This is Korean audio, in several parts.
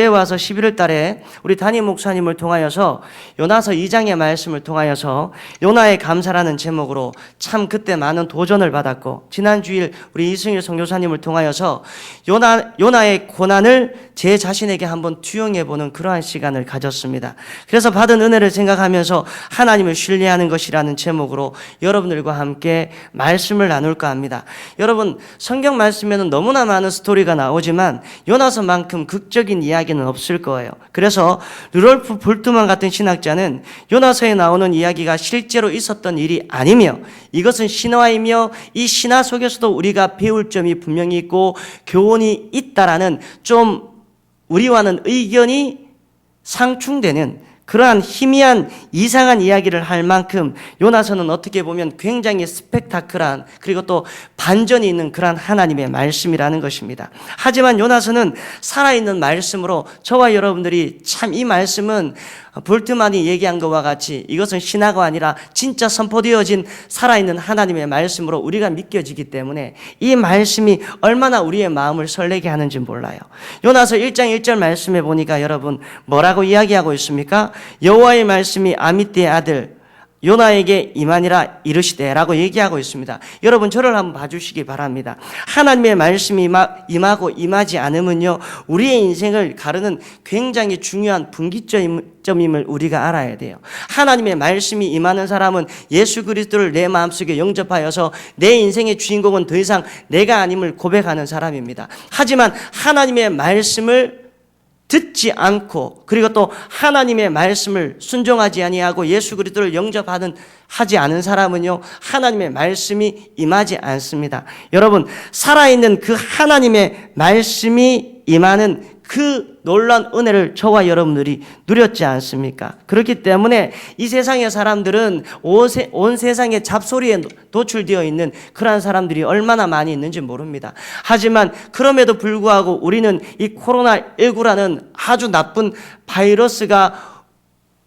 와서 11월 달에 우리 담임 목사님을 통하여서 요나서 2장의 말씀을 통하여서 요나의 감사라는 제목으로 참 그때 많은 도전을 받았고, 지난 주일 우리 이승일 선교사님을 통하여서 요나의 고난을 제 자신에게 한번 투영해보는 그러한 시간을 가졌습니다. 그래서 받은 은혜를 생각하면서 하나님을 신뢰하는 것이라는 제목으로 여러분들과 함께 말씀을 나눌까 합니다. 여러분, 성경 말씀에는 너무나 많은 스토리가 나오지만 요나서만큼 극적인 이야기는 없을 거예요. 그래서 루돌프 볼트만 같은 신학자는 요나서에 나오는 이야기가 실제로 있었던 일이 아니며 이것은 신화이며 이 신화 속에서도 우리가 배울 점이 분명히 있고 교훈이 있다라는, 좀 우리와는 의견이 상충되는 그러한 희미한 이상한 이야기를 할 만큼 요나서는 어떻게 보면 굉장히 스펙타클한, 그리고 또 반전이 있는 그러한 하나님의 말씀이라는 것입니다. 하지만 요나서는 살아있는 말씀으로 저와 여러분들이 참 이 말씀은 볼트만이 얘기한 것과 같이 이것은 신화가 아니라 진짜 선포되어진 살아있는 하나님의 말씀으로 우리가 믿겨지기 때문에 이 말씀이 얼마나 우리의 마음을 설레게 하는지 몰라요. 요나서 1장 1절 말씀에 보니까 여러분 뭐라고 이야기하고 있습니까? 여호와의 말씀이 아미떼의 아들 요나에게 임하니라 이르시되 라고 얘기하고 있습니다. 여러분 저를 한번 봐주시기 바랍니다. 하나님의 말씀이 임하고 임하지 않으면요, 우리의 인생을 가르는 굉장히 중요한 분기점임을 우리가 알아야 돼요. 하나님의 말씀이 임하는 사람은 예수 그리스도를 내 마음속에 영접하여서 내 인생의 주인공은 더 이상 내가 아님을 고백하는 사람입니다. 하지만 하나님의 말씀을 듣지 않고, 그리고 또 하나님의 말씀을 순종하지 아니하고 예수 그리스도를 하지 않은 사람은요, 하나님의 말씀이 임하지 않습니다. 여러분, 살아있는 그 하나님의 말씀이 임하는 그 놀라운 은혜를 저와 여러분들이 누렸지 않습니까? 그렇기 때문에 이 세상의 사람들은 온 세상의 잡소리에 노출되어 있는 그러한 사람들이 얼마나 많이 있는지 모릅니다. 하지만 그럼에도 불구하고 우리는 이 코로나19라는 아주 나쁜 바이러스가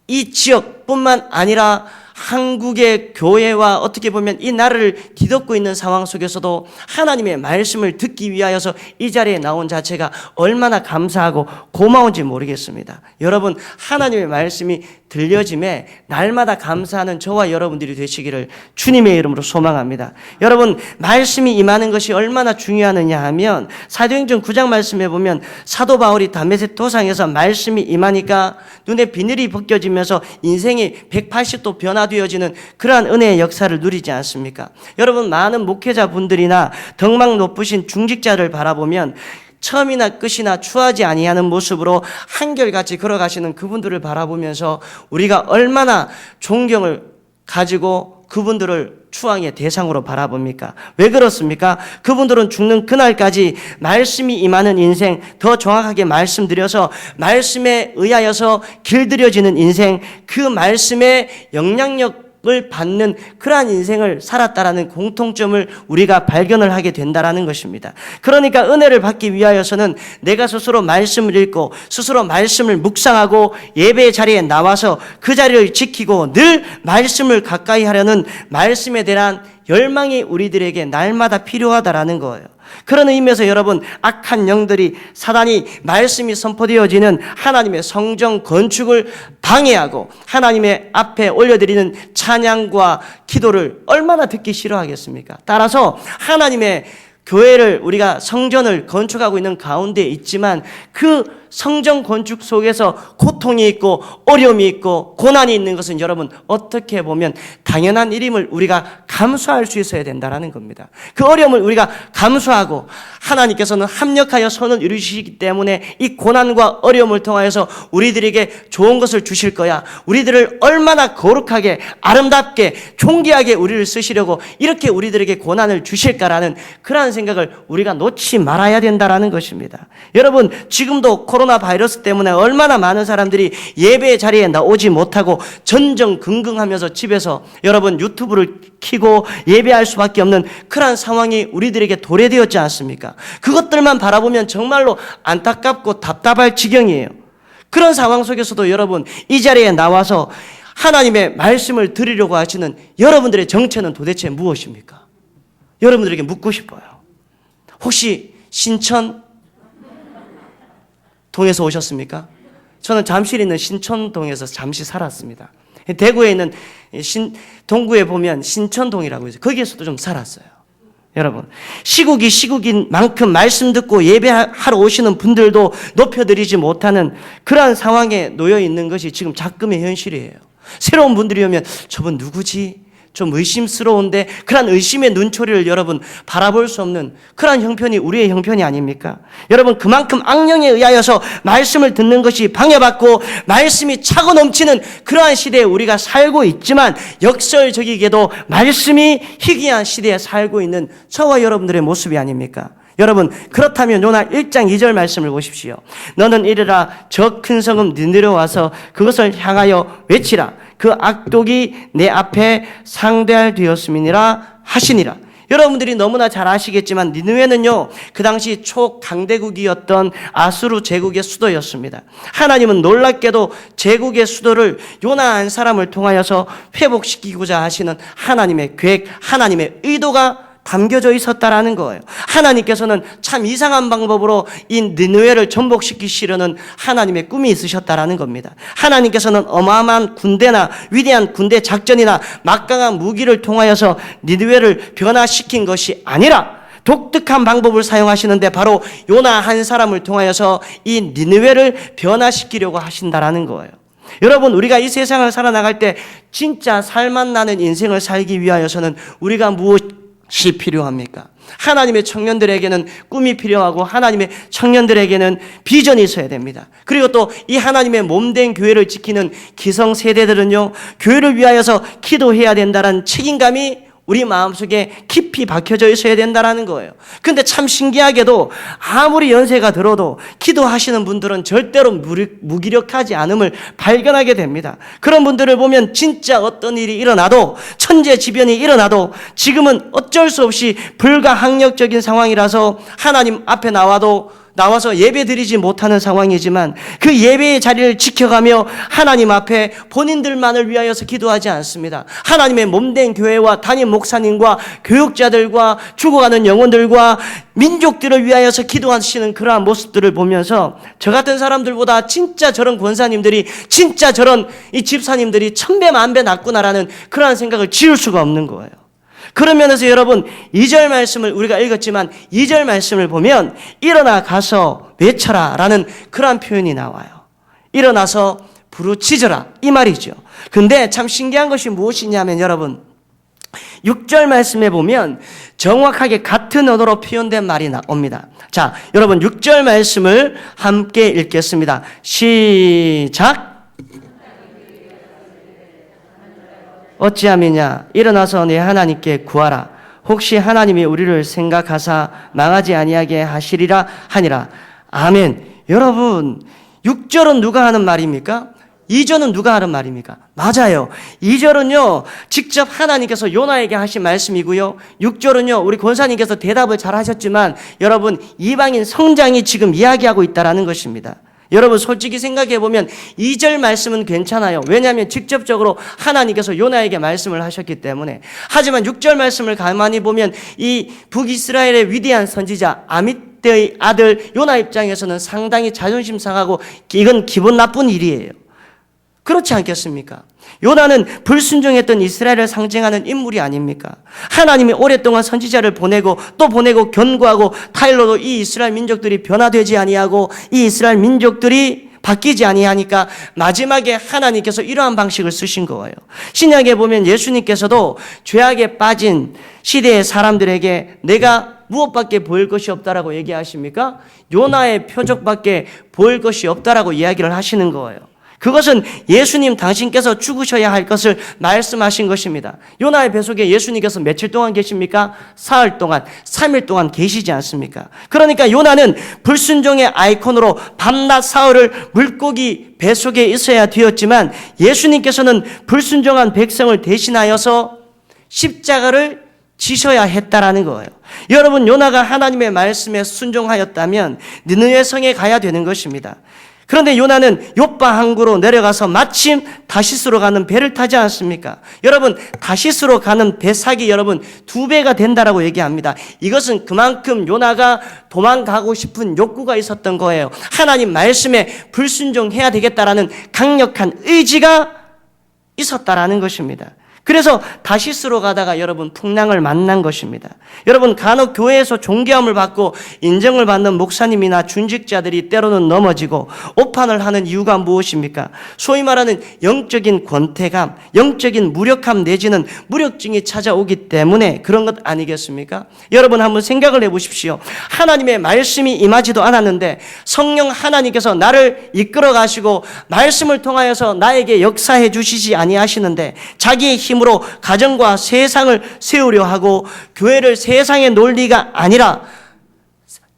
이 지역뿐만 아니라 한국의 교회와 어떻게 보면 이 나라를 뒤덮고 있는 상황 속에서도 하나님의 말씀을 듣기 위하여서 이 자리에 나온 자체가 얼마나 감사하고 고마운지 모르겠습니다. 여러분, 하나님의 말씀이 들려짐에 날마다 감사하는 저와 여러분들이 되시기를 주님의 이름으로 소망합니다. 여러분, 말씀이 임하는 것이 얼마나 중요하느냐 하면 사도행전 9장 말씀에 보면 사도 바울이 다메섹 도상에서 말씀이 임하니까 눈에 비늘이 벗겨지면서 인생이 180도 변화되어지는 그러한 은혜의 역사를 누리지 않습니까? 여러분, 많은 목회자분들이나 덕망 높으신 중직자를 바라보면 처음이나 끝이나 추하지 아니하는 모습으로 한결같이 걸어가시는 그분들을 바라보면서 우리가 얼마나 존경을 가지고 그분들을 추앙의 대상으로 바라봅니까? 왜 그렇습니까? 그분들은 죽는 그날까지 말씀이 임하는 인생, 더 정확하게 말씀드려서 말씀에 의하여서 길들여지는 인생, 그 말씀의 영향력을 받는 그러한 인생을 살았다라는 공통점을 우리가 발견을 하게 된다라는 것입니다. 그러니까 은혜를 받기 위하여서는 내가 스스로 말씀을 읽고 스스로 말씀을 묵상하고 예배의 자리에 나와서 그 자리를 지키고 늘 말씀을 가까이 하려는 말씀에 대한 열망이 우리들에게 날마다 필요하다라는 거예요. 그런 의미에서 여러분, 악한 영들이, 사단이 말씀이 선포되어지는 하나님의 성전 건축을 방해하고 하나님의 앞에 올려드리는 찬양과 기도를 얼마나 듣기 싫어하겠습니까? 따라서 하나님의 교회를, 우리가 성전을 건축하고 있는 가운데 있지만 그 성전 건축 속에서 고통이 있고 어려움이 있고 고난이 있는 것은 여러분 어떻게 보면 당연한 일임을 우리가 감수할 수 있어야 된다는 겁니다. 그 어려움을 우리가 감수하고 하나님께서는 합력하여 선을 이루시기 때문에 이 고난과 어려움을 통하여서 우리들에게 좋은 것을 주실 거야. 우리들을 얼마나 거룩하게 아름답게 존귀하게 우리를 쓰시려고 이렇게 우리들에게 고난을 주실까라는 그러한 생각을 우리가 놓지 말아야 된다는 것입니다. 여러분, 지금도 코로나 바이러스 때문에 얼마나 많은 사람들이 예배의 자리에 나오지 못하고 전전긍긍하면서 집에서 여러분 유튜브를 켜고 예배할 수밖에 없는 그러한 상황이 우리들에게 도래되었지 않습니까? 그것들만 바라보면 정말로 안타깝고 답답할 지경이에요. 그런 상황 속에서도 여러분 이 자리에 나와서 하나님의 말씀을 드리려고 하시는 여러분들의 정체는 도대체 무엇입니까? 여러분들에게 묻고 싶어요. 혹시 신천, 동에서 오셨습니까? 저는 잠실에 있는 신촌동에서 잠시 살았습니다. 대구에 있는 동구에 보면 신천동이라고 있어요. 거기에서도 좀 살았어요. 여러분, 시국이 시국인 만큼 말씀 듣고 예배하러 오시는 분들도 높여드리지 못하는 그러한 상황에 놓여 있는 것이 지금 작금의 현실이에요. 새로운 분들이 오면 저분 누구지? 좀 의심스러운데, 그러한 의심의 눈초리를 여러분 바라볼 수 없는 그러한 형편이 우리의 형편이 아닙니까? 여러분, 그만큼 악령에 의하여서 말씀을 듣는 것이 방해받고 말씀이 차고 넘치는 그러한 시대에 우리가 살고 있지만, 역설적이게도 말씀이 희귀한 시대에 살고 있는 저와 여러분들의 모습이 아닙니까? 여러분, 그렇다면 요나 1장 2절 말씀을 보십시오. 너는 이르라, 저 큰 성읍 니느웨로 와서 그것을 향하여 외치라. 그 악독이 내 앞에 상대할 되었음이니라 하시니라. 여러분들이 너무나 잘 아시겠지만 니느웨는요, 그 당시 초강대국이었던 아수르 제국의 수도였습니다. 하나님은 놀랍게도 제국의 수도를 요나 한 사람을 통하여서 회복시키고자 하시는 하나님의 계획, 하나님의 의도가 담겨져 있었다라는 거예요. 하나님께서는 참 이상한 방법으로 이 니느웨를 전복시키시려는 하나님의 꿈이 있으셨다라는 겁니다. 하나님께서는 어마어마한 군대나 위대한 군대 작전이나 막강한 무기를 통하여서 니느웨를 변화시킨 것이 아니라 독특한 방법을 사용하시는데 바로 요나 한 사람을 통하여서 이 니느웨를 변화시키려고 하신다라는 거예요. 여러분, 우리가 이 세상을 살아나갈 때 진짜 살맛나는 인생을 살기 위하여서는 우리가 무엇이 필요합니까? 하나님의 청년들에게는 꿈이 필요하고 하나님의 청년들에게는 비전이 있어야 됩니다. 그리고 또 이 하나님의 몸된 교회를 지키는 기성세대들은요, 교회를 위하여서 기도해야 된다는 책임감이 우리 마음속에 깊이 박혀져 있어야 된다는 거예요. 근데 참 신기하게도 아무리 연세가 들어도 기도하시는 분들은 절대로 무기력하지 않음을 발견하게 됩니다. 그런 분들을 보면 진짜 어떤 일이 일어나도, 천재지변이 일어나도 지금은 어쩔 수 없이 불가항력적인 상황이라서 하나님 앞에 나와서 예배 드리지 못하는 상황이지만 그 예배의 자리를 지켜가며 하나님 앞에 본인들만을 위하여서 기도하지 않습니다. 하나님의 몸된 교회와 담임 목사님과 교육자들과 죽어가는 영혼들과 민족들을 위하여서 기도하시는 그러한 모습들을 보면서 저 같은 사람들보다 진짜 저런 권사님들이, 진짜 저런 이 집사님들이 천배 만배 낫구나라는 그러한 생각을 지울 수가 없는 거예요. 그런 면에서 여러분, 2절 말씀을 우리가 읽었지만 2절 말씀을 보면 일어나 가서 외쳐라 라는 그러한 표현이 나와요. 일어나서 부르짖어라, 이 말이죠. 근데 참 신기한 것이 무엇이냐면 여러분, 6절 말씀에 보면 정확하게 같은 언어로 표현된 말이 나옵니다. 자, 여러분 6절 말씀을 함께 읽겠습니다. 시작. 어찌함이냐, 일어나서 내 하나님께 구하라. 혹시 하나님이 우리를 생각하사 망하지 아니하게 하시리라 하니라. 아멘. 여러분, 6절은 누가 하는 말입니까? 2절은 누가 하는 말입니까? 맞아요. 2절은요, 직접 하나님께서 요나에게 하신 말씀이고요. 6절은요, 우리 권사님께서 대답을 잘 하셨지만 여러분, 이방인 성장이 지금 이야기하고 있다라는 것입니다. 여러분, 솔직히 생각해보면 2절 말씀은 괜찮아요. 왜냐하면 직접적으로 하나님께서 요나에게 말씀을 하셨기 때문에. 하지만 6절 말씀을 가만히 보면 이 북이스라엘의 위대한 선지자 아미떼의 아들 요나 입장에서는 상당히 자존심 상하고 이건 기분 나쁜 일이에요. 그렇지 않겠습니까? 요나는 불순종했던 이스라엘을 상징하는 인물이 아닙니까? 하나님이 오랫동안 선지자를 보내고 또 보내고 견고하고 타일러도 이 이스라엘 민족들이 변화되지 아니하고 이 이스라엘 민족들이 바뀌지 아니하니까 마지막에 하나님께서 이러한 방식을 쓰신 거예요. 신약에 보면 예수님께서도 죄악에 빠진 시대의 사람들에게 내가 무엇밖에 보일 것이 없다라고 얘기하십니까? 요나의 표적밖에 보일 것이 없다라고 이야기를 하시는 거예요. 그것은 예수님 당신께서 죽으셔야 할 것을 말씀하신 것입니다. 요나의 뱃속에 예수님께서 며칠 동안 계십니까? 사흘 동안, 3일 동안 계시지 않습니까? 그러니까 요나는 불순종의 아이콘으로 밤낮 사흘을 물고기 뱃속에 있어야 되었지만 예수님께서는 불순종한 백성을 대신하여서 십자가를 지셔야 했다라는 거예요. 여러분, 요나가 하나님의 말씀에 순종하였다면 니느웨 성에 가야 되는 것입니다. 그런데 요나는 욥바 항구로 내려가서 마침 다시스로 가는 배를 타지 않습니까? 여러분, 다시스로 가는 배삭이 여러분 2배가 된다라고 얘기합니다. 이것은 그만큼 요나가 도망가고 싶은 욕구가 있었던 거예요. 하나님 말씀에 불순종해야 되겠다라는 강력한 의지가 있었다라는 것입니다. 그래서 다시스로 가다가 여러분 풍랑을 만난 것입니다. 여러분, 간혹 교회에서 존경함을 받고 인정을 받는 목사님이나 준직자들이 때로는 넘어지고 오판을 하는 이유가 무엇입니까? 소위 말하는 영적인 권태감, 영적인 무력함 내지는 무력증이 찾아오기 때문에 그런 것 아니겠습니까? 여러분 한번 생각을 해보십시오. 하나님의 말씀이 임하지도 않았는데 성령 하나님께서 나를 이끌어 가시고 말씀을 통하여서 나에게 역사해 주시지 아니하시는데 자기의 힘으로 가정과 세상을 세우려 하고 교회를 세상의 논리가 아니라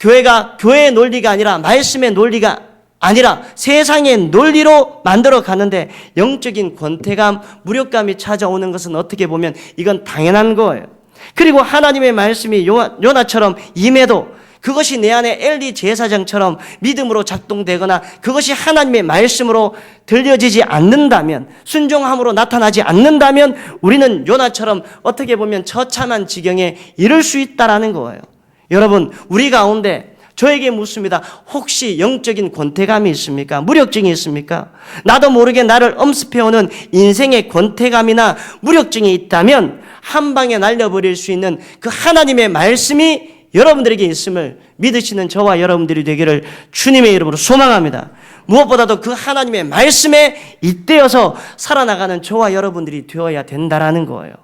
교회가 교회의 논리가 아니라 말씀의 논리가 아니라 세상의 논리로 만들어 가는데 영적인 권태감, 무력감이 찾아오는 것은 어떻게 보면 이건 당연한 거예요. 그리고 하나님의 말씀이 요나처럼 임해도 그것이 내 안에 엘리 제사장처럼 믿음으로 작동되거나 그것이 하나님의 말씀으로 들려지지 않는다면, 순종함으로 나타나지 않는다면 우리는 요나처럼 어떻게 보면 처참한 지경에 이를 수 있다라는 거예요. 여러분, 우리 가운데 저에게 묻습니다. 혹시 영적인 권태감이 있습니까? 무력증이 있습니까? 나도 모르게 나를 엄습해오는 인생의 권태감이나 무력증이 있다면 한 방에 날려버릴 수 있는 그 하나님의 말씀이 여러분들에게 있음을 믿으시는 저와 여러분들이 되기를 주님의 이름으로 소망합니다. 무엇보다도 그 하나님의 말씀에 잇대어서 살아나가는 저와 여러분들이 되어야 된다라는 거예요.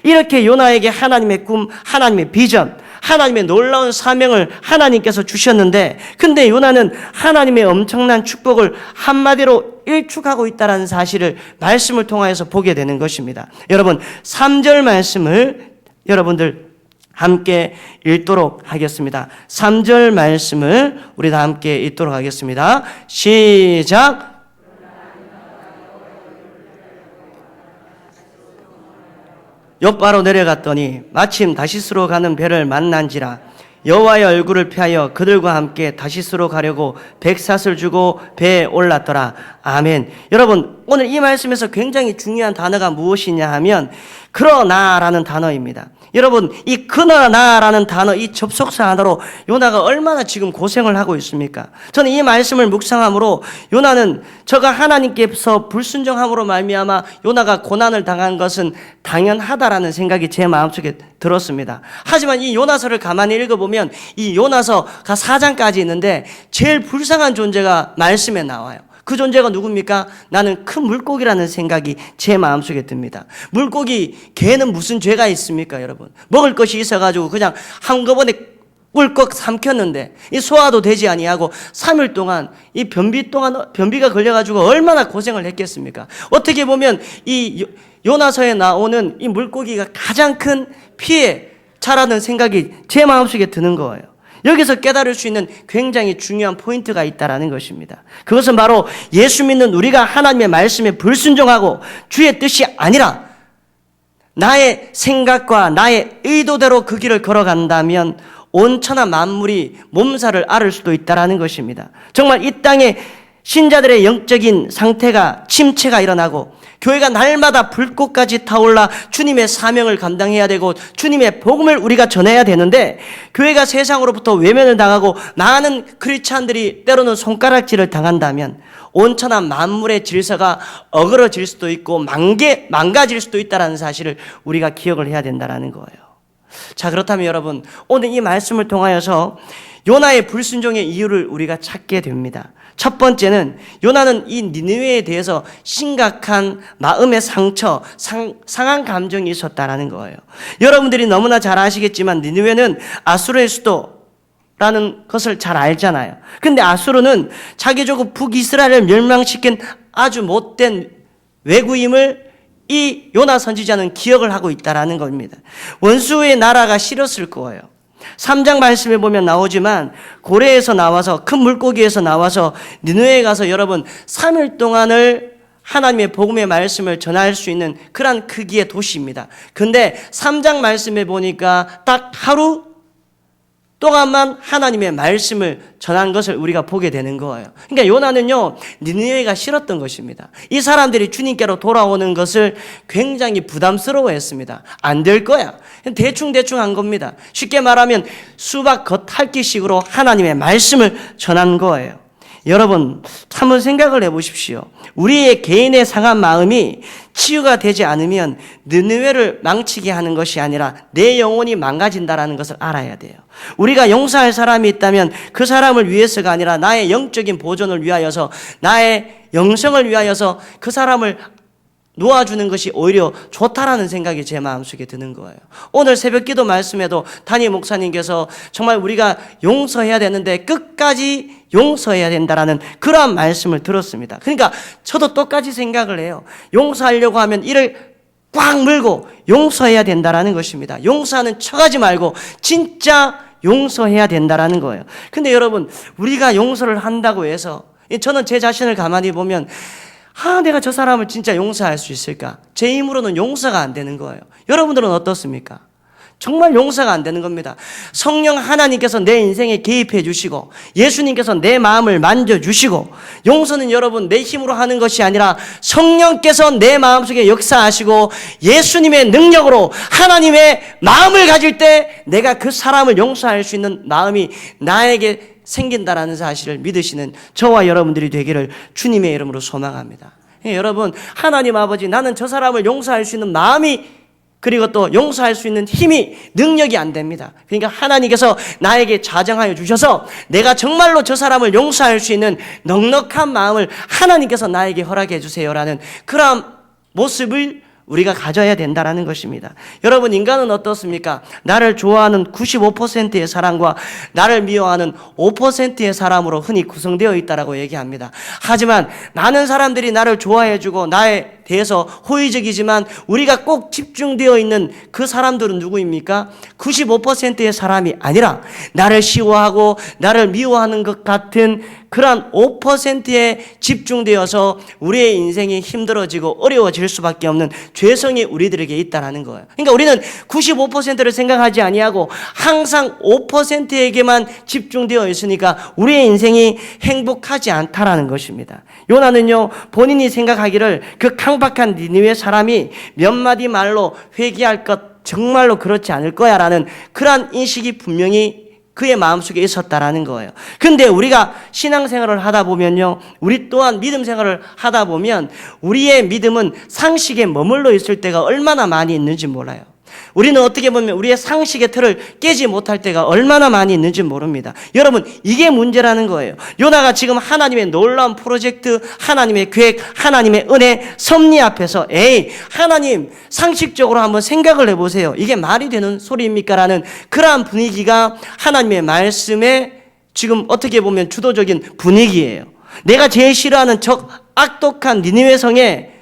이렇게 요나에게 하나님의 꿈, 하나님의 비전, 하나님의 놀라운 사명을 하나님께서 주셨는데, 근데 요나는 하나님의 엄청난 축복을 한마디로 일축하고 있다는 사실을 말씀을 통하여서 보게 되는 것입니다. 여러분, 3절 말씀을 여러분들 함께 읽도록 하겠습니다. 3절 말씀을 우리 다 함께 읽도록 하겠습니다. 시작. 욥바로 내려갔더니 마침 다시스로 가는 배를 만난지라. 여호와의 얼굴을 피하여 그들과 함께 다시스로 가려고 백삿을 주고 배에 올랐더라. 아멘. 여러분, 오늘 이 말씀에서 굉장히 중요한 단어가 무엇이냐 하면 그러나라는 단어입니다. 여러분, 이 그러나라는 단어, 이 접속사 하나로 요나가 얼마나 지금 고생을 하고 있습니까? 저는 이 말씀을 묵상함으로 요나는 저가 하나님께서 불순종함으로 말미암아 요나가 고난을 당한 것은 당연하다라는 생각이 제 마음속에 들었습니다. 하지만 이 요나서를 가만히 읽어보면 이 요나서가 4장까지 있는데 제일 불쌍한 존재가 말씀에 나와요. 그 존재가 누굽니까? 나는 큰 물고기라는 생각이 제 마음속에 듭니다. 물고기, 개는 무슨 죄가 있습니까, 여러분? 먹을 것이 있어가지고 그냥 한꺼번에 꿀꺽 삼켰는데 이 소화도 되지 아니하고 3일 동안 이 변비가 걸려가지고 얼마나 고생을 했겠습니까? 어떻게 보면 이 요나서에 나오는 이 물고기가 가장 큰 피해자라는 생각이 제 마음속에 드는 거예요. 여기서 깨달을 수 있는 굉장히 중요한 포인트가 있다라는 것입니다. 그것은 바로 예수 믿는 우리가 하나님의 말씀에 불순종하고 주의 뜻이 아니라 나의 생각과 나의 의도대로 그 길을 걸어간다면 온천하 만물이 몸살을 앓을 수도 있다라는 것입니다. 정말 이 땅에 신자들의 영적인 상태가 침체가 일어나고 교회가 날마다 불꽃까지 타올라 주님의 사명을 감당해야 되고 주님의 복음을 우리가 전해야 되는데 교회가 세상으로부터 외면을 당하고 많은 크리스찬들이 때로는 손가락질을 당한다면 온천한 만물의 질서가 어그러질 수도 있고 망가질 수도 있다는 사실을 우리가 기억을 해야 된다는 거예요. 자, 그렇다면 여러분, 오늘 이 말씀을 통하여서 요나의 불순종의 이유를 우리가 찾게 됩니다. 첫 번째는 요나는 이 니느웨에 대해서 심각한 마음의 상처, 상한 감정이 있었다라는 거예요. 여러분들이 너무나 잘 아시겠지만 니느웨는 아수르의 수도라는 것을 잘 알잖아요. 근데 아수르는 자기 조국 북이스라엘을 멸망시킨 아주 못된 외구임을 이 요나 선지자는 기억을 하고 있다라는 겁니다. 원수의 나라가 싫었을 거예요. 3장 말씀에 보면 나오지만 고래에서 나와서 큰 물고기에서 나와서 니느웨에 가서 여러분 3일 동안을 하나님의 복음의 말씀을 전할 수 있는 그러한 크기의 도시입니다. 근데 3장 말씀에 보니까 딱 하루 동안만 하나님의 말씀을 전한 것을 우리가 보게 되는 거예요. 그러니까 요나는요, 니느웨가 싫었던 것입니다. 이 사람들이 주님께로 돌아오는 것을 굉장히 부담스러워했습니다. 안 될 거야. 대충 한 겁니다. 쉽게 말하면 수박 겉핥기식으로 하나님의 말씀을 전한 거예요. 여러분, 한번 생각을 해보십시오. 우리의 개인의 상한 마음이 치유가 되지 않으면 느느웨를 망치게 하는 것이 아니라 내 영혼이 망가진다라는 것을 알아야 돼요. 우리가 용서할 사람이 있다면 그 사람을 위해서가 아니라 나의 영적인 보존을 위하여서, 나의 영성을 위하여서 그 사람을 놓아주는 것이 오히려 좋다라는 생각이 제 마음속에 드는 거예요. 오늘 새벽기도 말씀에도 담임 목사님께서 정말 우리가 용서해야 되는데 끝까지 용서해야 된다라는 그러한 말씀을 들었습니다. 그러니까 저도 똑같이 생각을 해요. 용서하려고 하면 이를 꽉 물고 용서해야 된다라는 것입니다. 용서하는 척하지 말고 진짜 용서해야 된다라는 거예요. 근데 여러분, 우리가 용서를 한다고 해서, 저는 제 자신을 가만히 보면 내가 저 사람을 진짜 용서할 수 있을까? 제 힘으로는 용서가 안 되는 거예요. 여러분들은 어떻습니까? 정말 용서가 안 되는 겁니다. 성령 하나님께서 내 인생에 개입해 주시고, 예수님께서 내 마음을 만져주시고, 용서는 여러분 내 힘으로 하는 것이 아니라 성령께서 내 마음속에 역사하시고 예수님의 능력으로 하나님의 마음을 가질 때 내가 그 사람을 용서할 수 있는 마음이 나에게 생긴다라는 사실을 믿으시는 저와 여러분들이 되기를 주님의 이름으로 소망합니다. 여러분, 하나님 아버지, 나는 저 사람을 용서할 수 있는 마음이, 그리고 또 용서할 수 있는 힘이, 능력이 안 됩니다. 그러니까 하나님께서 나에게 자정하여 주셔서 내가 정말로 저 사람을 용서할 수 있는 넉넉한 마음을 하나님께서 나에게 허락해 주세요라는 그런 모습을 우리가 가져야 된다라는 것입니다. 여러분, 인간은 어떻습니까? 나를 좋아하는 95%의 사람과 나를 미워하는 5%의 사람으로 흔히 구성되어 있다라고 얘기합니다. 하지만 많은 사람들이 나를 좋아해주고 나에 대해서 호의적이지만 우리가 꼭 집중되어 있는 그 사람들은 누구입니까? 95%의 사람이 아니라 나를 시워하고 나를 미워하는 것 같은 그러한 5%에 집중되어서 우리의 인생이 힘들어지고 어려워질 수밖에 없는 죄성이 우리들에게 있다는 거예요. 그러니까 우리는 95%를 생각하지 아니하고 항상 5%에게만 집중되어 있으니까 우리의 인생이 행복하지 않다라는 것입니다. 요나는요, 본인이 생각하기를 그 강박한 니느웨 사람이 몇 마디 말로 회개할 것 정말로 그렇지 않을 거야 라는 그러한 인식이 분명히 그의 마음속에 있었다라는 거예요. 근데 우리가 신앙생활을 하다 보면요, 우리 또한 믿음 생활을 하다 보면 우리의 믿음은 상식에 머물러 있을 때가 얼마나 많이 있는지 몰라요. 우리는 어떻게 보면 우리의 상식의 틀을 깨지 못할 때가 얼마나 많이 있는지 모릅니다. 여러분, 이게 문제라는 거예요. 요나가 지금 하나님의 놀라운 프로젝트, 하나님의 계획, 하나님의 은혜, 섭리 앞에서 하나님 상식적으로 한번 생각을 해보세요. 이게 말이 되는 소리입니까? 라는 그러한 분위기가 하나님의 말씀에 지금 어떻게 보면 주도적인 분위기예요. 내가 제일 싫어하는 저 악독한 니느웨 성에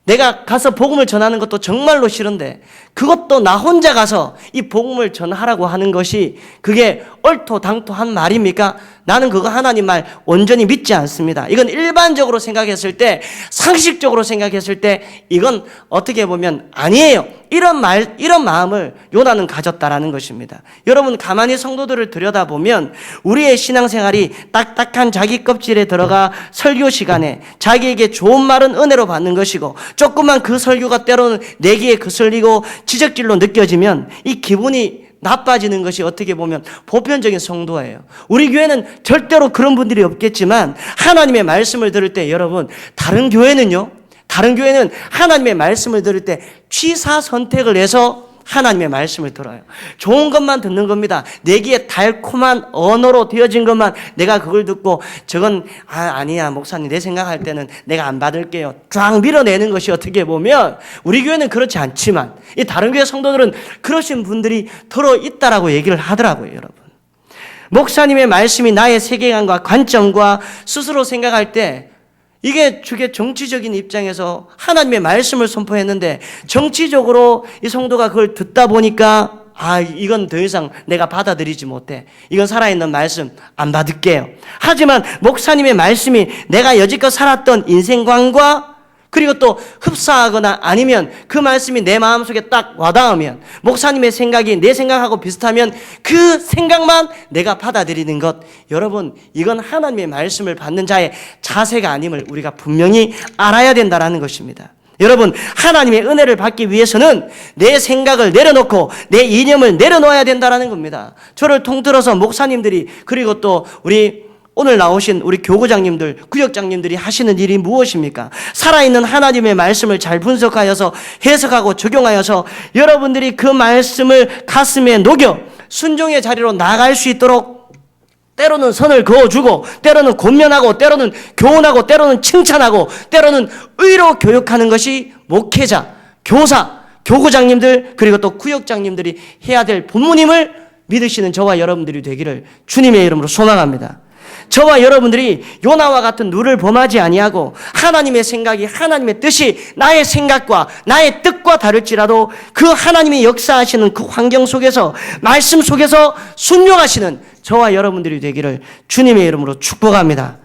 내가 가서 복음을 전하는 것도 정말로 싫은데 그것도 나 혼자 가서 이 복음을 전하라고 하는 것이 그게 얼토당토한 말입니까? 나는 그거 하나님 말 온전히 믿지 않습니다. 이건 일반적으로 생각했을 때, 상식적으로 생각했을 때 이건 어떻게 보면 아니에요. 이런 마음을 요나는 가졌다라는 것입니다. 여러분, 가만히 성도들을 들여다보면 우리의 신앙생활이 딱딱한 자기 껍질에 들어가 설교 시간에 자기에게 좋은 말은 은혜로 받는 것이고 조금만 그 설교가 때로는 내기에 거슬리고 지적질로 느껴지면 이 기분이 나빠지는 것이 어떻게 보면 보편적인 성도예요. 우리 교회는 절대로 그런 분들이 없겠지만 하나님의 말씀을 들을 때 여러분, 다른 교회는 하나님의 말씀을 들을 때 취사 선택을 해서 하나님의 말씀을 들어요. 좋은 것만 듣는 겁니다. 내기에 달콤한 언어로 되어진 것만 내가 그걸 듣고 저건 아니야 목사님, 내 생각할 때는 내가 안 받을게요, 쫙 밀어내는 것이 어떻게 보면 우리 교회는 그렇지 않지만 이 다른 교회 성도들은 그러신 분들이 들어있다라고 얘기를 하더라고요. 여러분, 목사님의 말씀이 나의 세계관과 관점과 스스로 생각할 때 저게 정치적인 입장에서 하나님의 말씀을 선포했는데 정치적으로 이 성도가 그걸 듣다 보니까 이건 더 이상 내가 받아들이지 못해, 이건 살아있는 말씀 안 받을게요. 하지만 목사님의 말씀이 내가 여지껏 살았던 인생관과 그리고 또 흡사하거나 아니면 그 말씀이 내 마음속에 딱 와닿으면, 목사님의 생각이 내 생각하고 비슷하면 그 생각만 내가 받아들이는 것, 여러분 이건 하나님의 말씀을 받는 자의 자세가 아님을 우리가 분명히 알아야 된다는 것입니다. 여러분, 하나님의 은혜를 받기 위해서는 내 생각을 내려놓고 내 이념을 내려놓아야 된다는 겁니다. 저를 통틀어서 목사님들이, 그리고 또 우리 오늘 나오신 우리 교구장님들, 구역장님들이 하시는 일이 무엇입니까? 살아있는 하나님의 말씀을 잘 분석하여서 해석하고 적용하여서 여러분들이 그 말씀을 가슴에 녹여 순종의 자리로 나아갈 수 있도록 때로는 선을 그어주고, 때로는 권면하고, 때로는 교훈하고, 때로는 칭찬하고, 때로는 의로 교육하는 것이 목회자, 교사, 교구장님들, 그리고 또 구역장님들이 해야 될 본문임을 믿으시는 저와 여러분들이 되기를 주님의 이름으로 소망합니다. 저와 여러분들이 요나와 같은 누를 범하지 아니하고 하나님의 생각이, 하나님의 뜻이 나의 생각과 나의 뜻과 다를지라도 그 하나님이 역사하시는 그 환경 속에서, 말씀 속에서 순종하시는 저와 여러분들이 되기를 주님의 이름으로 축복합니다.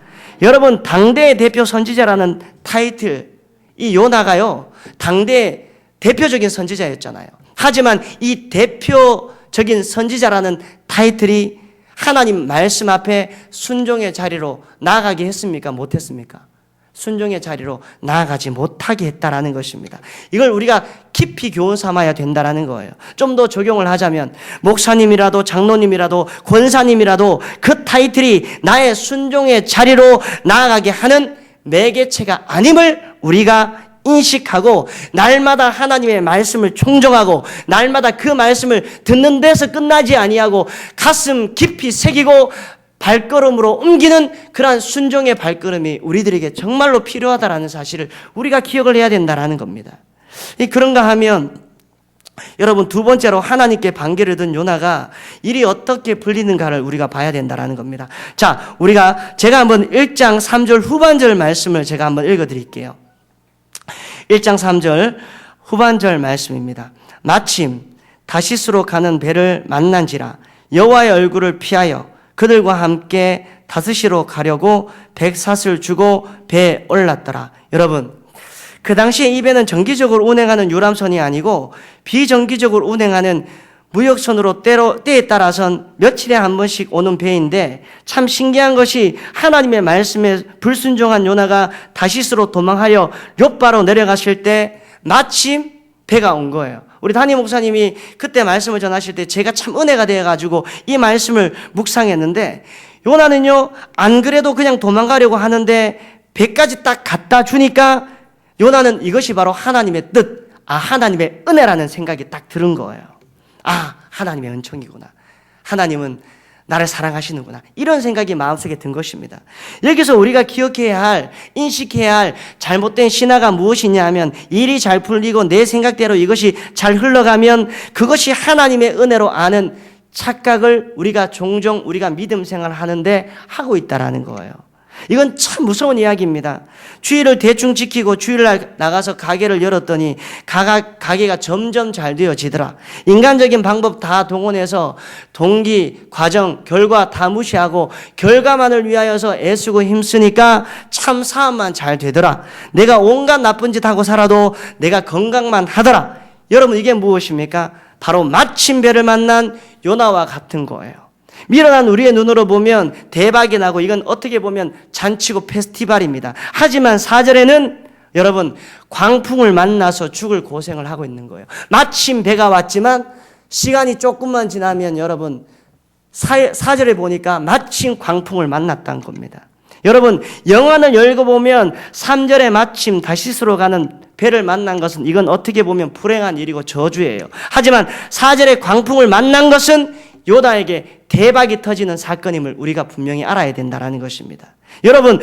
여러분, 당대의 대표 선지자라는 타이틀, 이 요나가요, 당대의 대표적인 선지자였잖아요. 하지만 이 대표적인 선지자라는 타이틀이 하나님 말씀 앞에 순종의 자리로 나아가게 했습니까? 못했습니까? 순종의 자리로 나아가지 못하게 했다라는 것입니다. 이걸 우리가 깊이 교훈 삼아야 된다라는 거예요. 좀 더 적용을 하자면, 목사님이라도 장로님이라도 권사님이라도 그 타이틀이 나의 순종의 자리로 나아가게 하는 매개체가 아님을 우리가 인식하고, 날마다 하나님의 말씀을 청정하고, 날마다 그 말씀을 듣는 데서 끝나지 아니하고 가슴 깊이 새기고 발걸음으로 옮기는 그러한 순종의 발걸음이 우리들에게 정말로 필요하다라는 사실을 우리가 기억을 해야 된다라는 겁니다. 그런가 하면 여러분, 두 번째로 하나님께 반기를 든 요나가 일이 어떻게 풀리는가를 우리가 봐야 된다라는 겁니다. 자, 제가 한번 1장 3절 후반절 말씀을 제가 한번 읽어드릴게요. 1장 3절 후반절 말씀입니다. 마침 다시스로 가는 배를 만난지라 여호와의 얼굴을 피하여 그들과 함께 다스시로 가려고 백삿을 주고 배에 올랐더라. 여러분, 그 당시에 이 배는 정기적으로 운행하는 유람선이 아니고 비정기적으로 운행하는 무역선으로 때에 따라선 며칠에 한 번씩 오는 배인데, 참 신기한 것이 하나님의 말씀에 불순종한 요나가 다시스로 도망하여 욥바로 내려가실 때 마침 배가 온 거예요. 우리 담임 목사님이 그때 말씀을 전하실 때 제가 참 은혜가 되어가지고 이 말씀을 묵상했는데, 요나는요 안 그래도 그냥 도망가려고 하는데 배까지 딱 갖다 주니까 요나는 이것이 바로 하나님의 뜻, 하나님의 은혜라는 생각이 딱 들은 거예요. 하나님의 은총이구나. 하나님은 나를 사랑하시는구나. 이런 생각이 마음속에 든 것입니다. 여기서 우리가 기억해야 할, 인식해야 할 잘못된 신화가 무엇이냐 하면, 일이 잘 풀리고 내 생각대로 이것이 잘 흘러가면 그것이 하나님의 은혜로 아는 착각을 우리가 종종 우리가 믿음 생활을 하는데 하고 있다라는 거예요. 이건 참 무서운 이야기입니다. 주일을 대충 지키고 주일날 나가서 가게를 열었더니 가게가 점점 잘 되어지더라. 인간적인 방법 다 동원해서 동기, 과정, 결과 다 무시하고 결과만을 위하여서 애쓰고 힘쓰니까 참 사업만 잘 되더라. 내가 온갖 나쁜 짓 하고 살아도 내가 건강만 하더라. 여러분, 이게 무엇입니까? 바로 마침 배를 만난 요나와 같은 거예요. 미련한 우리의 눈으로 보면 대박이 나고 이건 어떻게 보면 잔치고 페스티벌입니다. 하지만 4절에는 여러분, 광풍을 만나서 죽을 고생을 하고 있는 거예요. 마침 배가 왔지만 시간이 조금만 지나면 여러분 4절에 보니까 마침 광풍을 만났다는 겁니다. 여러분, 영화를 읽어보면 3절에 마침 다시스로 가는 배를 만난 것은 이건 어떻게 보면 불행한 일이고 저주예요. 하지만 4절에 광풍을 만난 것은 요나에게 대박이 터지는 사건임을 우리가 분명히 알아야 된다는 것입니다. 여러분,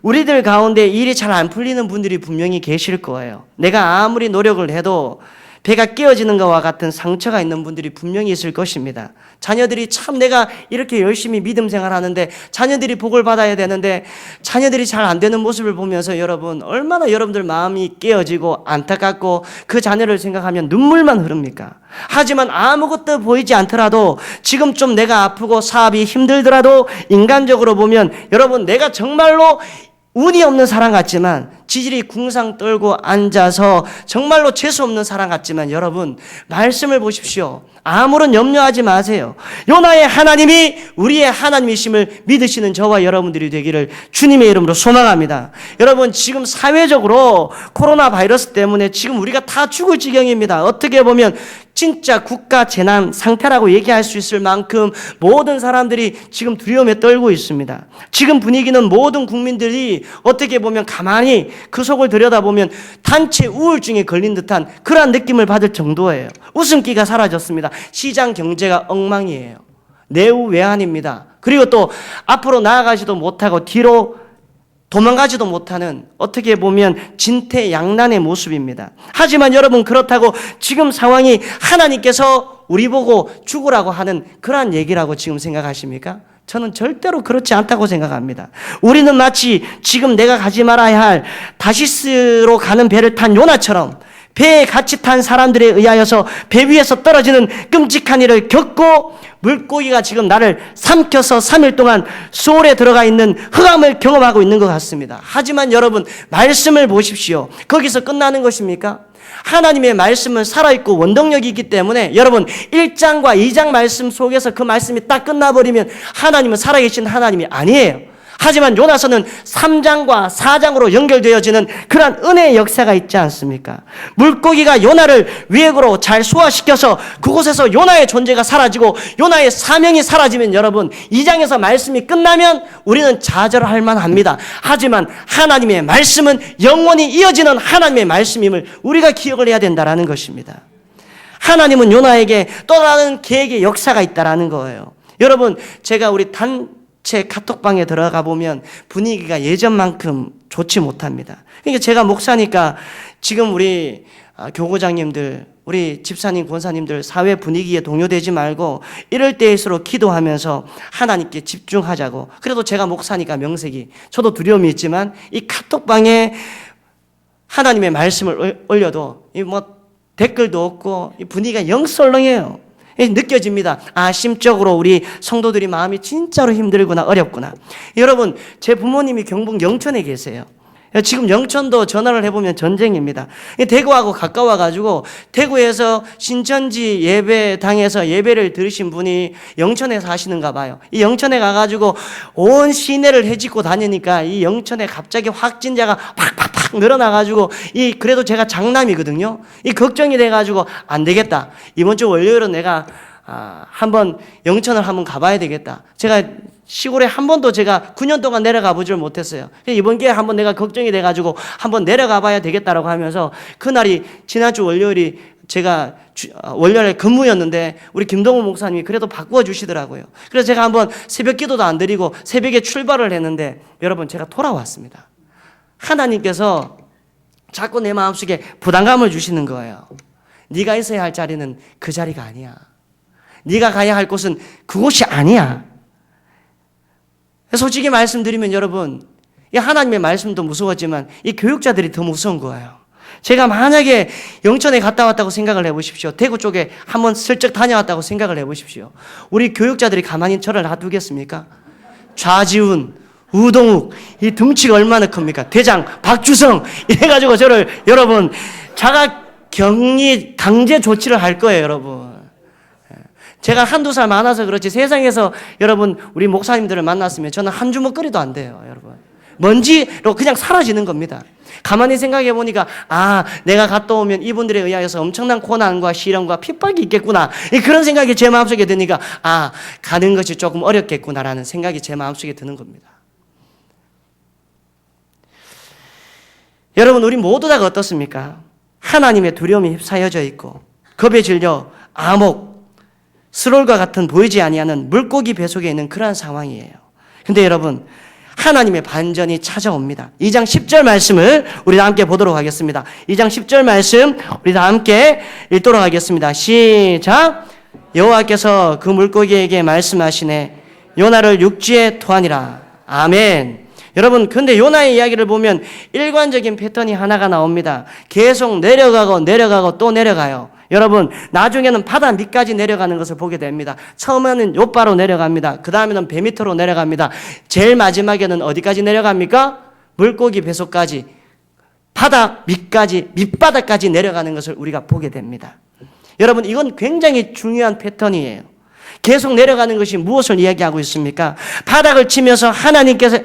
우리들 가운데 일이 잘 안 풀리는 분들이 분명히 계실 거예요. 내가 아무리 노력을 해도 배가 깨어지는 것과 같은 상처가 있는 분들이 분명히 있을 것입니다. 자녀들이 참 내가 이렇게 열심히 믿음 생활하는데 자녀들이 복을 받아야 되는데 자녀들이 잘 안 되는 모습을 보면서 여러분, 얼마나 여러분들 마음이 깨어지고 안타깝고 그 자녀를 생각하면 눈물만 흐릅니까? 하지만 아무것도 보이지 않더라도, 지금 좀 내가 아프고 사업이 힘들더라도 인간적으로 보면 여러분, 내가 정말로 운이 없는 사람 같지만, 지질이 궁상 떨고 앉아서 정말로 재수 없는 사람 같지만, 여러분 말씀을 보십시오. 아무런 염려하지 마세요. 요나의 하나님이 우리의 하나님이심을 믿으시는 저와 여러분들이 되기를 주님의 이름으로 소망합니다. 여러분, 지금 사회적으로 코로나 바이러스 때문에 지금 우리가 다 죽을 지경입니다. 어떻게 보면 진짜 국가 재난 상태라고 얘기할 수 있을 만큼 모든 사람들이 지금 두려움에 떨고 있습니다. 지금 분위기는 모든 국민들이 어떻게 보면 가만히 그 속을 들여다보면 단체 우울증에 걸린 듯한 그러한 느낌을 받을 정도예요. 웃음기가 사라졌습니다. 시장 경제가 엉망이에요. 내후외환입니다. 그리고 또 앞으로 나아가지도 못하고 뒤로 도망가지도 못하는, 어떻게 보면 진퇴양난의 모습입니다. 하지만 여러분, 그렇다고 지금 상황이 하나님께서 우리 보고 죽으라고 하는 그러한 얘기라고 지금 생각하십니까? 저는 절대로 그렇지 않다고 생각합니다. 우리는 마치 지금 내가 가지 말아야 할 다시스로 가는 배를 탄 요나처럼 배에 같이 탄 사람들에 의하여서 배 위에서 떨어지는 끔찍한 일을 겪고, 물고기가 지금 나를 삼켜서 3일 동안 소울에 들어가 있는 흑암을 경험하고 있는 것 같습니다. 하지만 여러분, 말씀을 보십시오. 거기서 끝나는 것입니까? 하나님의 말씀은 살아있고 원동력이 있기 때문에 여러분, 1장과 2장 말씀 속에서 그 말씀이 딱 끝나버리면 하나님은 살아계신 하나님이 아니에요. 하지만 요나서는 3장과 4장으로 연결되어지는 그러한 은혜의 역사가 있지 않습니까? 물고기가 요나를 위액으로 잘 소화시켜서 그곳에서 요나의 존재가 사라지고 요나의 사명이 사라지면, 여러분 2장에서 말씀이 끝나면 우리는 좌절할 만합니다. 하지만 하나님의 말씀은 영원히 이어지는 하나님의 말씀임을 우리가 기억을 해야 된다는 것입니다. 하나님은 요나에게 또 다른 계획의 역사가 있다는 거예요. 여러분, 제가 우리 제 카톡방에 들어가 보면 분위기가 예전만큼 좋지 못합니다. 그러니까 제가 목사니까 지금 우리 교구장님들, 우리 집사님, 권사님들 사회 분위기에 동요되지 말고 이럴 때일수록 기도하면서 하나님께 집중하자고. 그래도 제가 목사니까 명색이, 저도 두려움이 있지만 이 카톡방에 하나님의 말씀을 올려도 댓글도 없고 이 분위기가 영썰렁해요. 느껴집니다. 심적으로 우리 성도들이 마음이 진짜로 힘들구나, 어렵구나. 여러분, 제 부모님이 경북 영천에 계세요. 지금 영천도 전화를 해보면 전쟁입니다. 대구하고 가까워가지고 대구에서 신천지 예배당에서 예배를 들으신 분이 영천에 사시는가 봐요. 이 영천에 가가지고 온 시내를 헤집고 다니니까 이 영천에 갑자기 확진자가 팍팍팍 늘어나가지고 그래도 제가 장남이거든요. 걱정이 돼가지고 안 되겠다. 이번 주 월요일은 내가 한번 영천을 한번 가봐야 되겠다. 제가 시골에 한 번도 제가 9년 동안 내려가 보질 못했어요. 이번 기회에 한번 내가 걱정이 돼가지고 한번 내려가 봐야 되겠다라고 하면서, 그날이 지난주 월요일이 제가 월요일에 근무였는데 우리 김동훈 목사님이 그래도 바꾸어 주시더라고요. 그래서 제가 한번 새벽 기도도 안 드리고 새벽에 출발을 했는데, 여러분 제가 돌아왔습니다. 하나님께서 자꾸 내 마음속에 부담감을 주시는 거예요. 네가 있어야 할 자리는 그 자리가 아니야. 네가 가야 할 곳은 그곳이 아니야. 솔직히 말씀드리면 여러분, 이 하나님의 말씀도 무서웠지만 이 교육자들이 더 무서운 거예요. 제가 만약에 영천에 갔다 왔다고 생각을 해보십시오. 대구 쪽에 한번 슬쩍 다녀왔다고 생각을 해보십시오. 우리 교육자들이 가만히 저를 놔두겠습니까? 좌지훈, 우동욱, 이 덩치가 얼마나 큽니까? 대장, 박주성, 이래가지고 저를, 여러분, 자가 격리 강제 조치를 할 거예요, 여러분. 제가 한두 살 많아서 그렇지 세상에서 여러분 우리 목사님들을 만났으면 저는 한 주먹거리도 안 돼요, 여러분. 먼지로 그냥 사라지는 겁니다. 가만히 생각해 보니까 내가 갔다 오면 이분들에 의하여서 엄청난 고난과 시련과 핍박이 있겠구나, 그런 생각이 제 마음속에 드니까 가는 것이 조금 어렵겠구나라는 생각이 제 마음속에 드는 겁니다. 여러분, 우리 모두 다가 어떻습니까? 하나님의 두려움이 휩싸여져 있고 겁에 질려 암흑, 스롤과 같은 보이지 아니하는 물고기 배 속에 있는 그러한 상황이에요. 근데 여러분, 하나님의 반전이 찾아옵니다. 2장 10절 말씀을 우리 다 함께 보도록 하겠습니다. 2장 10절 말씀 우리 다 함께 읽도록 하겠습니다. 시작. 여호와께서 그 물고기에게 말씀하시네, 요나를 육지에 토하니라. 아멘. 여러분, 근데 요나의 이야기를 보면 일관적인 패턴이 하나가 나옵니다. 계속 내려가고 또 내려가요. 여러분, 나중에는 바다 밑까지 내려가는 것을 보게 됩니다. 처음에는 요바로 내려갑니다. 그 다음에는 배 밑으로 내려갑니다. 제일 마지막에는 어디까지 내려갑니까? 물고기 배속까지 바다 밑바닥까지 내려가는 것을 우리가 보게 됩니다. 여러분, 이건 굉장히 중요한 패턴이에요. 계속 내려가는 것이 무엇을 이야기하고 있습니까? 바닥을 치면서 하나님께서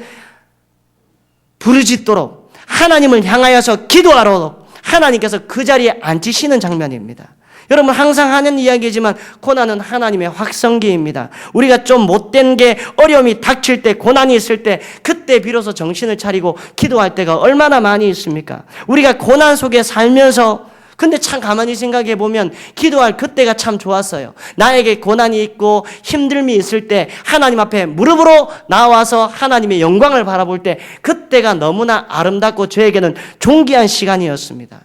부르짖도록 하나님을 향하여서 기도하도록 하나님께서 그 자리에 앉히시는 장면입니다. 여러분, 항상 하는 이야기지만 고난은 하나님의 확성기입니다. 우리가 좀 못된 게 어려움이 닥칠 때, 고난이 있을 때, 그때 비로소 정신을 차리고 기도할 때가 얼마나 많이 있습니까? 우리가 고난 속에 살면서, 근데 참 가만히 생각해 보면 기도할 그때가 참 좋았어요. 나에게 고난이 있고 힘듦이 있을 때 하나님 앞에 무릎으로 나와서 하나님의 영광을 바라볼 때, 그때가 너무나 아름답고 저에게는 존귀한 시간이었습니다.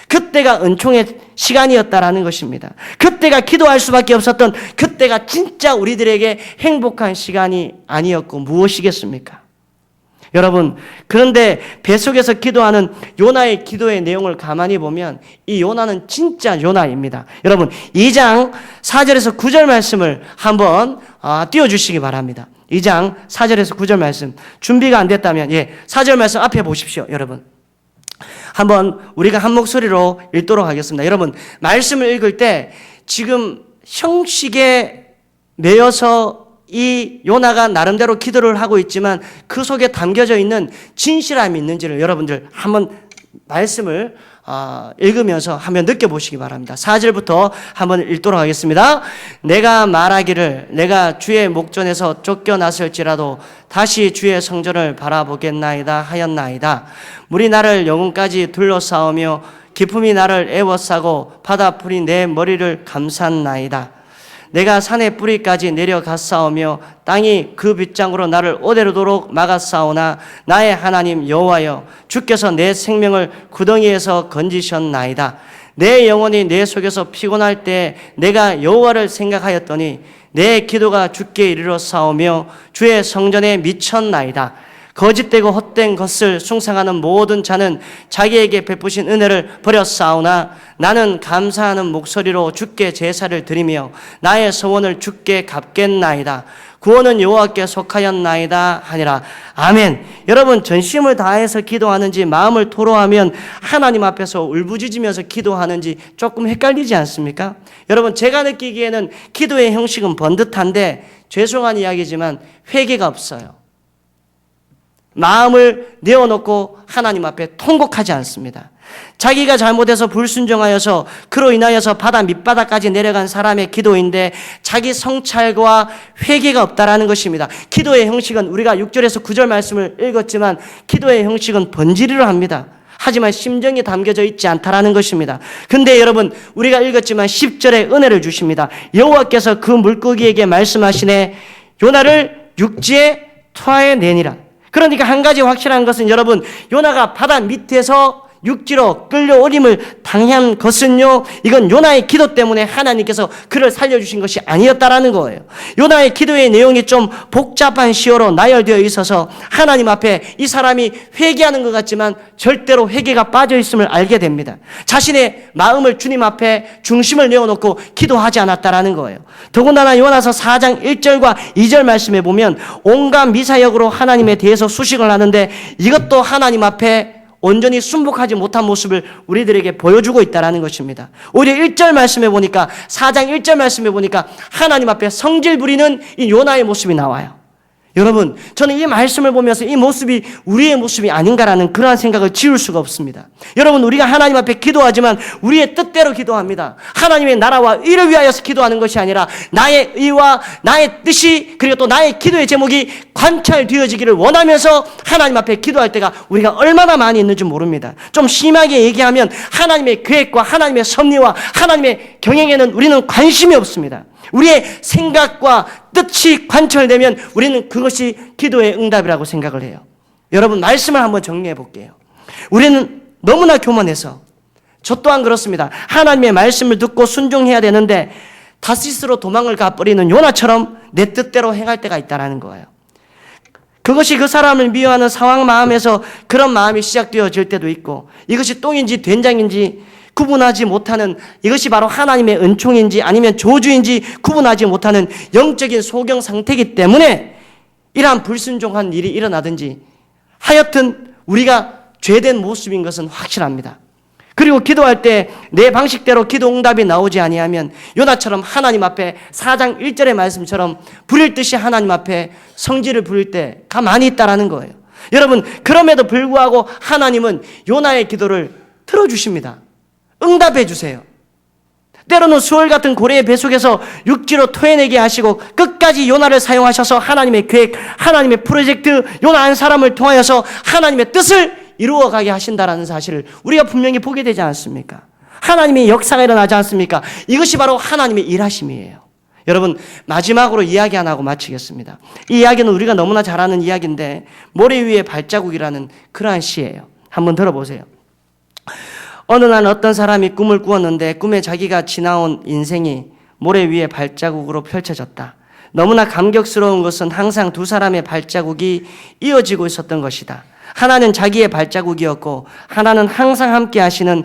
그때가 은총의 시간이었다라는 것입니다. 그때가 기도할 수밖에 없었던, 그때가 진짜 우리들에게 행복한 시간이 아니었고 무엇이겠습니까? 여러분, 그런데 뱃속에서 기도하는 요나의 기도의 내용을 가만히 보면 이 요나는 진짜 요나입니다. 여러분, 2장 4절에서 9절 말씀을 한번 띄워주시기 바랍니다. 2장 4절에서 9절 말씀, 준비가 안 됐다면 4절 말씀 앞에 보십시오. 여러분, 한번 우리가 한 목소리로 읽도록 하겠습니다. 여러분, 말씀을 읽을 때 지금 형식에 매여서 이 요나가 나름대로 기도를 하고 있지만 그 속에 담겨져 있는 진실함이 있는지를 여러분들 한번 말씀을 읽으면서 한번 느껴보시기 바랍니다. 4절부터 한번 읽도록 하겠습니다. 내가 말하기를 내가 주의 목전에서 쫓겨났을지라도 다시 주의 성전을 바라보겠나이다 하였나이다. 물이 나를 영혼까지 둘러싸우며 기품이 나를 애워싸고 바다풀이 내 머리를 감쌌나이다. 내가 산의 뿌리까지 내려갔사오며 땅이 그 빗장으로 나를 오대로도록 막았사오나 나의 하나님 여호와여, 주께서 내 생명을 구덩이에서 건지셨나이다. 내 영혼이 내 속에서 피곤할 때 내가 여호와를 생각하였더니 내 기도가 주께 이르러 싸우며 주의 성전에 미쳤나이다. 거짓되고 헛된 것을 숭상하는 모든 자는 자기에게 베푸신 은혜를 버렸사오나 나는 감사하는 목소리로 주께 제사를 드리며 나의 소원을 주께 갚겠나이다. 구원은 여호와께 속하였나이다 하니라. 아멘. 여러분, 전심을 다해서 기도하는지 마음을 토로하면 하나님 앞에서 울부짖으면서 기도하는지 조금 헷갈리지 않습니까? 여러분, 제가 느끼기에는 기도의 형식은 번듯한데 죄송한 이야기지만 회개가 없어요. 마음을 내어놓고 하나님 앞에 통곡하지 않습니다. 자기가 잘못해서 불순종하여서 그로 인하여서 바다 밑바닥까지 내려간 사람의 기도인데 자기 성찰과 회개가 없다라는 것입니다. 기도의 형식은 우리가 6절에서 9절 말씀을 읽었지만 기도의 형식은 번지르르 합니다. 하지만 심정이 담겨져 있지 않다라는 것입니다. 근데 여러분, 우리가 읽었지만 10절에 은혜를 주십니다. 여호와께서 그 물고기에게 말씀하시네 요나를 육지에 토하여내니라. 그러니까 한 가지 확실한 것은 여러분, 요나가 바다 밑에서 육지로 끌려오림을 당한 것은요, 이건 요나의 기도 때문에 하나님께서 그를 살려주신 것이 아니었다라는 거예요. 요나의 기도의 내용이 좀 복잡한 시어로 나열되어 있어서 하나님 앞에 이 사람이 회개하는 것 같지만 절대로 회개가 빠져 있음을 알게 됩니다. 자신의 마음을 주님 앞에 중심을 내어놓고 기도하지 않았다라는 거예요. 더군다나 요나서 4장 1절과 2절 말씀에 보면 온갖 미사역으로 하나님에 대해서 수식을 하는데 이것도 하나님 앞에 온전히 순복하지 못한 모습을 우리들에게 보여주고 있다는 것입니다. 오히려 1절 말씀해 보니까, 4장 1절 말씀해 보니까 하나님 앞에 성질 부리는 이 요나의 모습이 나와요. 여러분, 저는 이 말씀을 보면서 이 모습이 우리의 모습이 아닌가라는 그러한 생각을 지울 수가 없습니다. 여러분, 우리가 하나님 앞에 기도하지만 우리의 뜻대로 기도합니다. 하나님의 나라와 의를 위하여서 기도하는 것이 아니라 나의 의와 나의 뜻이, 그리고 또 나의 기도의 제목이 관찰되어지기를 원하면서 하나님 앞에 기도할 때가 우리가 얼마나 많이 있는지 모릅니다. 좀 심하게 얘기하면 하나님의 계획과 하나님의 섭리와 하나님의 경영에는 우리는 관심이 없습니다. 우리의 생각과 뜻이 관철되면 우리는 그것이 기도의 응답이라고 생각을 해요. 여러분, 말씀을 한번 정리해 볼게요. 우리는 너무나 교만해서, 저 또한 그렇습니다. 하나님의 말씀을 듣고 순종해야 되는데 다시스로 도망을 가버리는 요나처럼 내 뜻대로 행할 때가 있다는 거예요. 그것이 그 사람을 미워하는 상황 마음에서 그런 마음이 시작되어질 때도 있고, 이것이 똥인지 된장인지 구분하지 못하는, 이것이 바로 하나님의 은총인지 아니면 저주인지 구분하지 못하는 영적인 소경 상태이기 때문에 이러한 불순종한 일이 일어나든지, 하여튼 우리가 죄된 모습인 것은 확실합니다. 그리고 기도할 때 내 방식대로 기도 응답이 나오지 아니하면 요나처럼 하나님 앞에 4장 1절의 말씀처럼 부릴 듯이 하나님 앞에 성질을 부릴 때 가만히 있다라는 거예요. 여러분, 그럼에도 불구하고 하나님은 요나의 기도를 들어주십니다. 응답해 주세요. 때로는 수월 같은 고래의 배 속에서 육지로 토해내게 하시고 끝까지 요나를 사용하셔서 하나님의 계획, 하나님의 프로젝트, 요나 한 사람을 통하여서 하나님의 뜻을 이루어가게 하신다라는 사실을 우리가 분명히 보게 되지 않습니까? 하나님의 역사가 일어나지 않습니까? 이것이 바로 하나님의 일하심이에요. 여러분, 마지막으로 이야기 하나 하고 마치겠습니다. 이 이야기는 우리가 너무나 잘 아는 이야기인데 모래 위의 발자국이라는 그러한 시예요. 한번 들어보세요. 어느 날 어떤 사람이 꿈을 꾸었는데 꿈에 자기가 지나온 인생이 모래 위에 발자국으로 펼쳐졌다. 너무나 감격스러운 것은 항상 두 사람의 발자국이 이어지고 있었던 것이다. 하나는 자기의 발자국이었고 하나는 항상 함께 하시는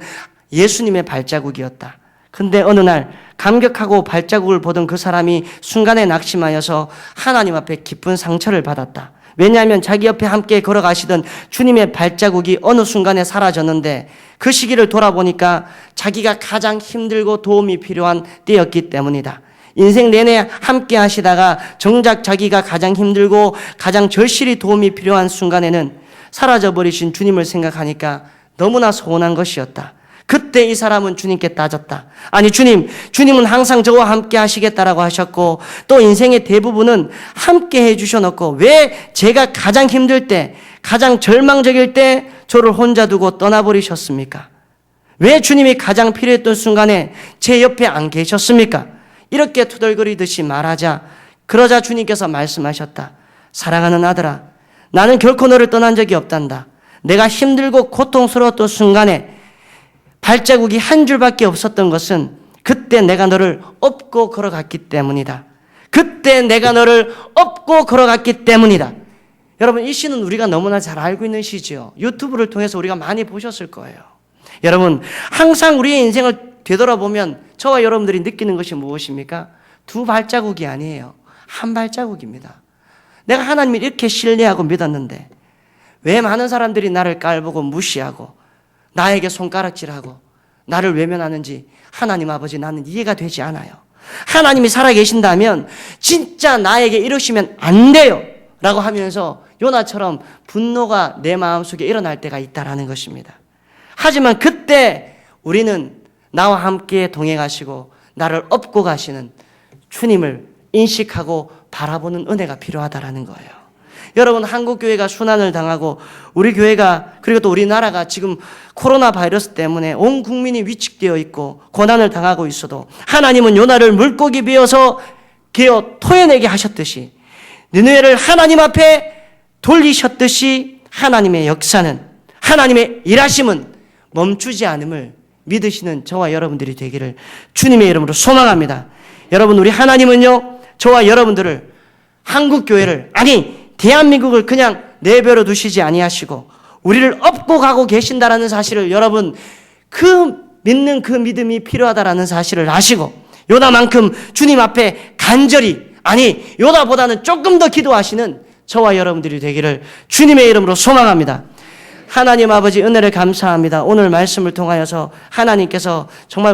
예수님의 발자국이었다. 근데 어느 날 감격하고 발자국을 보던 그 사람이 순간에 낙심하여서 하나님 앞에 깊은 상처를 받았다. 왜냐하면 자기 옆에 함께 걸어가시던 주님의 발자국이 어느 순간에 사라졌는데 그 시기를 돌아보니까 자기가 가장 힘들고 도움이 필요한 때였기 때문이다. 인생 내내 함께 하시다가 정작 자기가 가장 힘들고 가장 절실히 도움이 필요한 순간에는 사라져버리신 주님을 생각하니까 너무나 서운한 것이었다. 그때 이 사람은 주님께 따졌다. 아니 주님은 항상 저와 함께 하시겠다라고 하셨고 또 인생의 대부분은 함께 해주셔놓고 왜 제가 가장 힘들 때, 가장 절망적일 때 저를 혼자 두고 떠나버리셨습니까? 왜 주님이 가장 필요했던 순간에 제 옆에 안 계셨습니까? 이렇게 투덜거리듯이 말하자 그러자 주님께서 말씀하셨다. 사랑하는 아들아, 나는 결코 너를 떠난 적이 없단다. 내가 힘들고 고통스러웠던 순간에 발자국이 한 줄밖에 없었던 것은 그때 내가 너를 업고 걸어갔기 때문이다. 그때 내가 너를 업고 걸어갔기 때문이다. 여러분, 이 시는 우리가 너무나 잘 알고 있는 시죠. 유튜브를 통해서 우리가 많이 보셨을 거예요. 여러분, 항상 우리의 인생을 되돌아보면 저와 여러분들이 느끼는 것이 무엇입니까? 두 발자국이 아니에요. 한 발자국입니다. 내가 하나님을 이렇게 신뢰하고 믿었는데 왜 많은 사람들이 나를 깔보고 무시하고 나에게 손가락질하고 나를 외면하는지 하나님 아버지 나는 이해가 되지 않아요. 하나님이 살아계신다면 진짜 나에게 이러시면 안 돼요 라고 하면서 요나처럼 분노가 내 마음속에 일어날 때가 있다라는 것입니다. 하지만 그때 우리는 나와 함께 동행하시고 나를 업고 가시는 주님을 인식하고 바라보는 은혜가 필요하다라는 거예요. 여러분, 한국교회가 순환을 당하고 우리 교회가 그리고 또 우리나라가 지금 코로나 바이러스 때문에 온 국민이 위축되어 있고 고난을 당하고 있어도 하나님은 요나를 물고기 베어서 개어 토해내게 하셨듯이 니느웨를 하나님 앞에 돌리셨듯이 하나님의 역사는, 하나님의 일하심은 멈추지 않음을 믿으시는 저와 여러분들이 되기를 주님의 이름으로 소망합니다. 여러분, 우리 하나님은요 저와 여러분들을, 한국교회를, 아니 대한민국을 그냥 내버려 두시지 아니하시고 우리를 업고 가고 계신다라는 사실을 여러분, 그 믿는 그 믿음이 필요하다라는 사실을 아시고 요나만큼 주님 앞에 간절히, 아니 요나보다는 조금 더 기도하시는 저와 여러분들이 되기를 주님의 이름으로 소망합니다. 하나님 아버지, 은혜를 감사합니다. 오늘 말씀을 통하여서 하나님께서 정말